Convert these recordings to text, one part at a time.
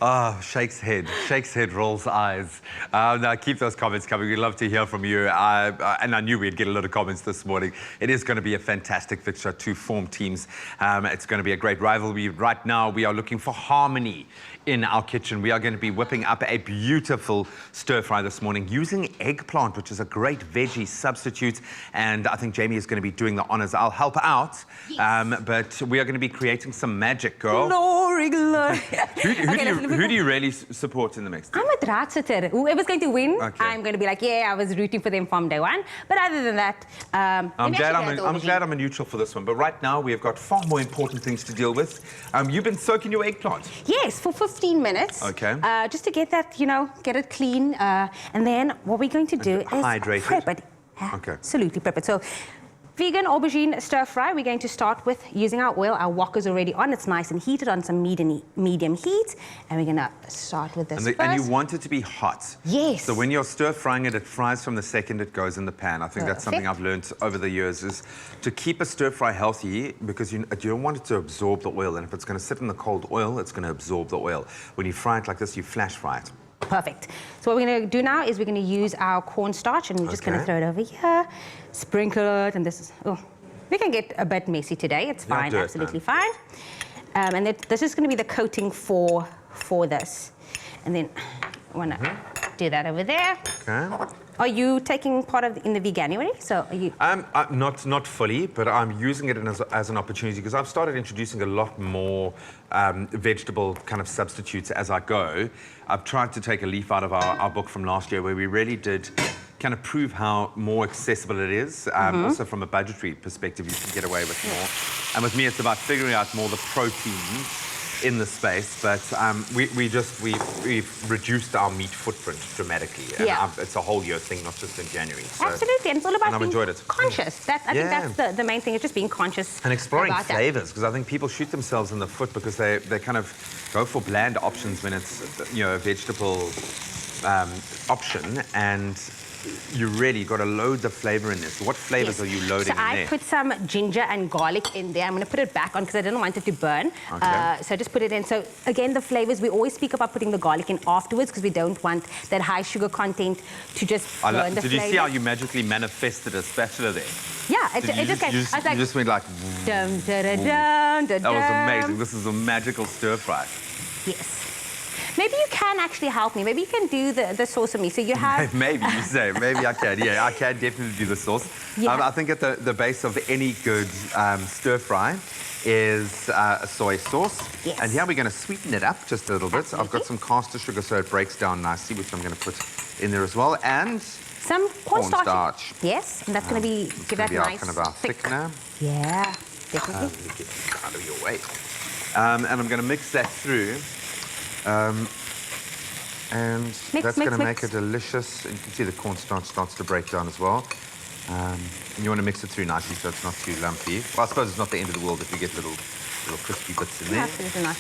Oh, shakes head, rolls eyes. Now, keep those comments coming. We'd love to hear from you. And I knew we'd get a lot of comments this morning. It is going to be a fantastic fixture to form teams. It's going to be a great rivalry. Right now, we are looking for harmony in our kitchen. We are going to be whipping up a beautiful stir fry this morning using eggplant, which is a great veggie substitute. And I think Jamie is going to be doing the honors. I'll help out, yes. But we are going to be creating some magic, girl. Glory, glory. Who do you really support in the mix? I'm a Dratsitter. Whoever's going to win, okay. I'm going to be like, yeah, I was rooting for them from day one. But other than that, I'm glad I'm a neutral for this one. But right now, we have got far more important things to deal with. You've been soaking your eggplant. Yes, for 15 minutes. Okay. Just to get that, get it clean. And then what we're going to do is hydrated. prep it. Okay. Absolutely prep it. So, vegan aubergine stir fry, we're going to start with using our oil. Our wok is already on. It's nice and heated on some medium heat. And we're going to start with this first. And you want it to be hot. Yes. So when you're stir frying it, it fries from the second it goes in the pan. I think that's something I've learned over the years, is to keep a stir fry healthy, because you don't want it to absorb the oil. And if it's going to sit in the cold oil, it's going to absorb the oil. When you fry it like this, you flash fry it. Perfect. So what we're going to do now is we're going to use our cornstarch, and we're just going to throw it over here, sprinkle it, and this is, we can get a bit messy today. It's fine, absolutely fine. And this is going to be the coating for this. And then I want to do that over there. Okay. Are you taking part in the Veganuary? So are you? Not fully, but I'm using it as an opportunity, because I've started introducing a lot more vegetable kind of substitutes as I go. I've tried to take a leaf out of our book from last year, where we really did kind of prove how more accessible it is. Also from a budgetary perspective, you can get away with more. And with me, it's about figuring out more the proteins in the space, but we've reduced our meat footprint dramatically. And it's a whole year thing, not just in January. So, absolutely, and it's all about I've enjoyed it. Conscious. I think that's the main thing, is just being conscious and exploring about flavors, because I think people shoot themselves in the foot because they kind of go for bland options when it's a vegetable option, and you really got to load the flavor in this. What flavors are you loading in there? So I put some ginger and garlic in there. I'm going to put it back on because I didn't want it to burn. Okay. So I just put it in. So again, the flavors, we always speak about putting the garlic in afterwards, because we don't want that high sugar content to just burn the flavor. Did you see how you magically manifested a spatula there? Yeah, it just came. You just went like... Dum, da, da, dum, da, that was amazing. This is a magical stir fry. Yes. Maybe you can actually help me. Maybe you can do the sauce for me. So you have... Maybe, you say. Maybe I can. Yeah, I can definitely do the sauce. Yeah. I think at the base of any good stir fry is a soy sauce. Yes. And here we're going to sweeten it up just a little bit. I've got some caster sugar so it breaks down nicely, which I'm going to put in there as well. And some cornstarch. Yes, and that's going to be give that nice kind of our thickener. Yeah, definitely. Get out of your way. And I'm going to mix that through. And that's going to make a delicious... You can see the cornstarch starts to break down as well. And you want to mix it through nicely so it's not too lumpy. Well, I suppose it's not the end of the world if you get little crispy bits in there. Absolutely not.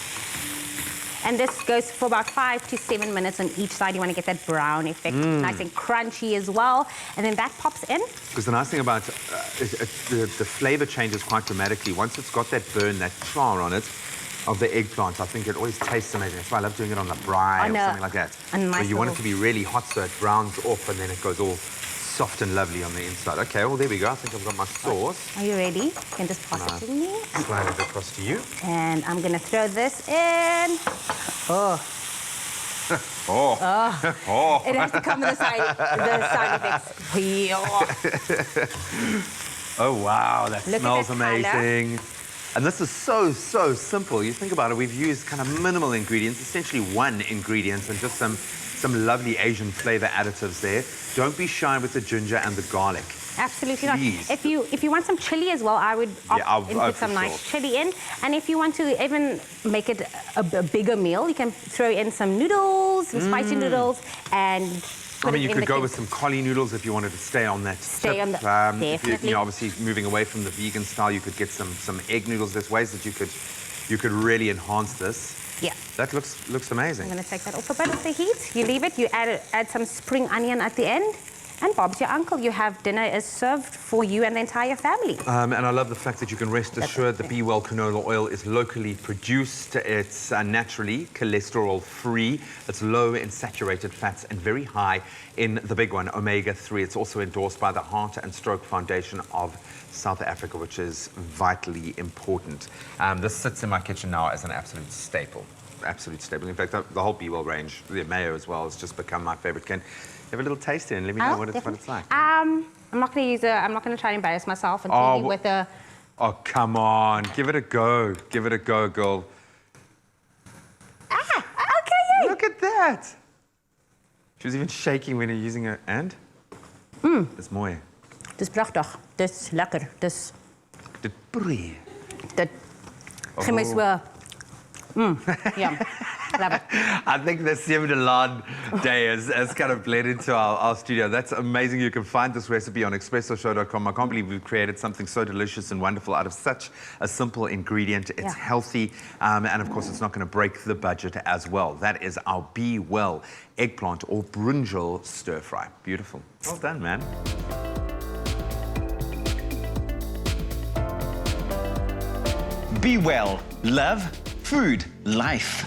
And this goes for about 5 to 7 minutes on each side. You want to get that brown effect, nice and crunchy as well. And then that pops in. Because the nice thing about the flavor changes quite dramatically. Once it's got that burn, that char on it, of the eggplant, I think it always tastes amazing. That's why I love doing it on a braai or something like that. Nice, you want it to be really hot so it browns off and then it goes all soft and lovely on the inside. Okay, well, there we go. I think I've got my sauce. Are you ready? You can just pass it to me. Slide it across to you. And I'm going to throw this in. Oh. Oh. It has to come with the side effects. Oh, wow. That smells amazing. Color. And this is so simple. You think about it, we've used kind of minimal ingredients, essentially one ingredient, and just some lovely Asian flavor additives there. Don't be shy with the ginger and the garlic. Absolutely not. If you want some chili as well, I would put some nice chili in. And if you want to even make it a bigger meal, you can throw in some noodles, some spicy noodles, and... I mean, you could go with some cauli noodles if you wanted to stay on that tip. Definitely. Obviously, moving away from the vegan style, you could get some egg noodles. There's ways that you could really enhance this. Yeah. That looks amazing. I'm going to take that off a bit of the heat. You leave it. You add some spring onion at the end. And Bob's your uncle. You have dinner is served for you and the entire family. And I love the fact that you can rest assured the BWELL canola oil is locally produced. It's naturally cholesterol-free. It's low in saturated fats and very high in the big one, omega-3. It's also endorsed by the Heart and Stroke Foundation of South Africa, which is vitally important. This sits in my kitchen now as an absolute staple. Absolute staple. In fact, the whole BWELL range, the mayo as well, has just become my favorite. Can you have a little taste in and let me know what it's like? I'm not going to try to embarrass myself and tell you with a... Oh, come on. Give it a go. Give it a go, girl. Okay. Look at that. She was even shaking when you're using her hand. Dis mooi. Dis pragtig. Dis lekker. Dis... Dit broei. Dit... Geef my so... Yum. Love it. I think the Siem-de-Laan day has kind of bled into our studio. That's amazing. You can find this recipe on expressoshow.com. I can't believe we've created something so delicious and wonderful out of such a simple ingredient. It's healthy, and of course, it's not going to break the budget as well. That is our BWELL eggplant or brinjal stir fry. Beautiful. Well done, man. BWELL. Love, food, life.